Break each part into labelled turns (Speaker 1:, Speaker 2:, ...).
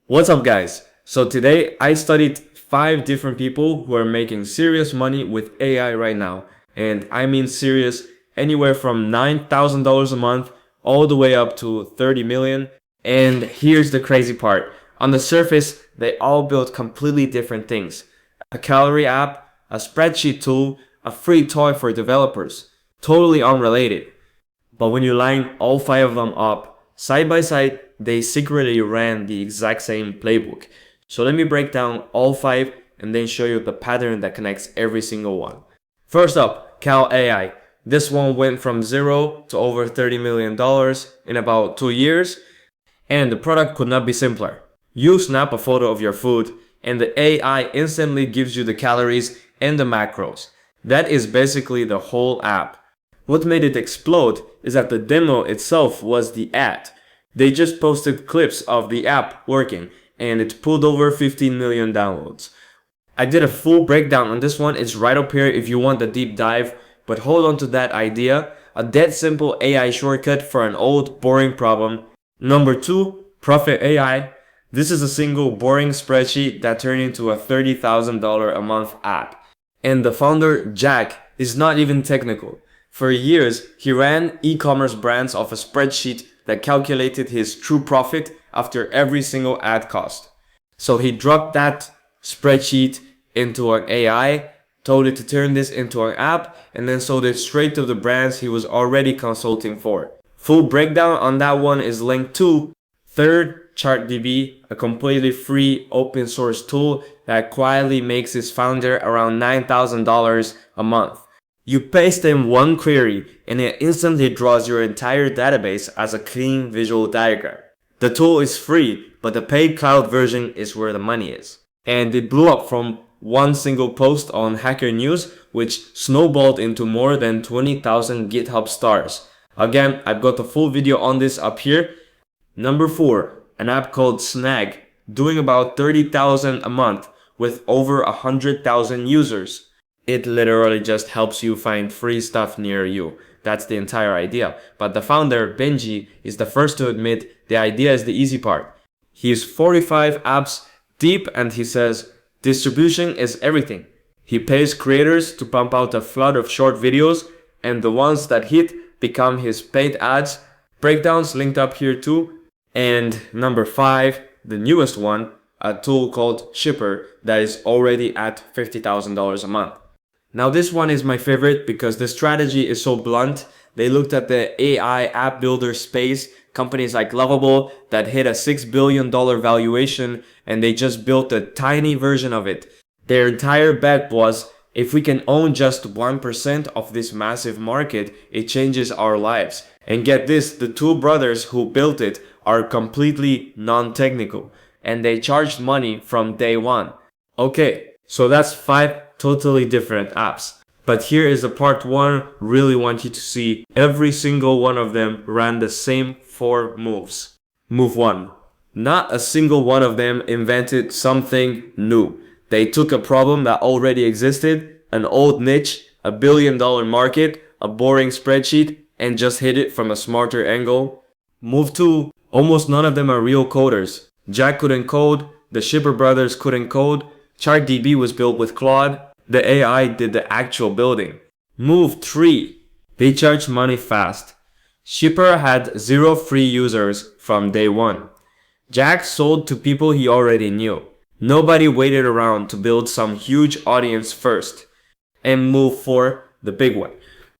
Speaker 1: What's up guys? So today I studied 5 different people who are making serious money with AI right now. And I mean serious, anywhere from $9,000 a month all the way up to 30 million. And here's the crazy part. On the surface, they all build completely different things. A calorie app, a spreadsheet tool, a free toy for developers. Totally unrelated. But when you line all 5 of them up, side by side, they secretly ran the exact same playbook. So let me break down all 5 and then show you the pattern that connects every single one. First up, Cal AI. This one went from 0 to over $30 million in about 2 years, and the product could not be simpler. You snap a photo of your food and the AI instantly gives you the calories and the macros. That is basically the whole app. What made it explode is that the demo itself was the ad. They just posted clips of the app working and it pulled over 15 million downloads. I did a full breakdown on this one, it's right up here if you want the deep dive, but hold on to that idea. A dead simple AI shortcut for an old boring problem. Number 2, Profit AI. This is a single boring spreadsheet that turned into a $30,000 a month app. And the founder, Jack, is not even technical. For years, he ran e-commerce brands off a spreadsheet that calculated his true profit after every single ad cost. So he dropped that spreadsheet into an AI, told it to turn this into an app, and then sold it straight to the brands he was already consulting for. Full breakdown on that one is linked to. Third, ChartDB, a completely free open source tool that quietly makes its founder around $9,000 a month. You paste in one query and it instantly draws your entire database as a clean visual diagram. The tool is free, but the paid cloud version is where the money is. And it blew up from one single post on Hacker News, which snowballed into more than 20,000 GitHub stars. Again, I've got the full video on this up here. Number 4, an app called Snag, doing about 30,000 a month with over 100,000 users. It literally just helps you find free stuff near you. That's the entire idea. But the founder, Benji, is the first to admit the idea is the easy part. He's 45 apps deep and he says, distribution is everything. He pays creators to pump out a flood of short videos and the ones that hit become his paid ads. Breakdowns linked up here too. And number 5, the newest one, a tool called Shipper that is already at $50,000 a month. Now this one is my favorite because the strategy is so blunt. They looked at the AI app builder space, companies like Lovable that hit a $6 billion valuation, and they just built a tiny version of it. Their entire bet was, if we can own just 1% of this massive market, it changes our lives. And get this, the 2 brothers who built it are completely non-technical, and they charged money from day one. Okay, so that's 5 totally different apps. But here is the part 1. Really want you to see. Every single one of them ran the same 4 moves. Move 1. Not a single one of them invented something new. They took a problem that already existed, an old niche, a $1 billion market, a boring spreadsheet, and just hit it from a smarter angle. Move 2. Almost none of them are real coders. Jack couldn't code, the Shipper brothers couldn't code, ChartDB was built with Claude, the AI did the actual building. Move 3. They charged money fast. Shipper had 0 free users from day 1. Jack sold to people he already knew. Nobody waited around to build some huge audience first. And move 4, the big one.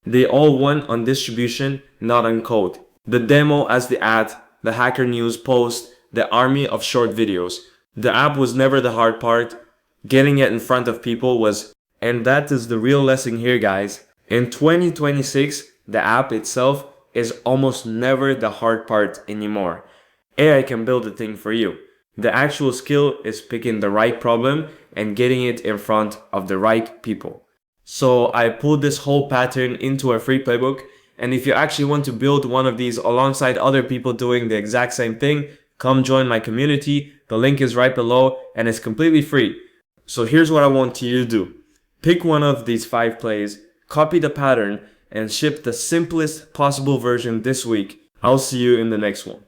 Speaker 1: They all won on distribution, not on code. The demo as the ad, the Hacker News post, the army of short videos. The app was never the hard part. Getting it in front of people was, and that is the real lesson here guys. In 2026, the app itself is almost never the hard part anymore. AI can build the thing for you. The actual skill is picking the right problem and getting it in front of the right people. So I pulled this whole pattern into a free playbook, and if you actually want to build one of these alongside other people doing the exact same thing, come join my community. The link is right below and it's completely free. So here's what I want you to do. Pick one of these 5 plays, copy the pattern, and ship the simplest possible version this week. I'll see you in the next one.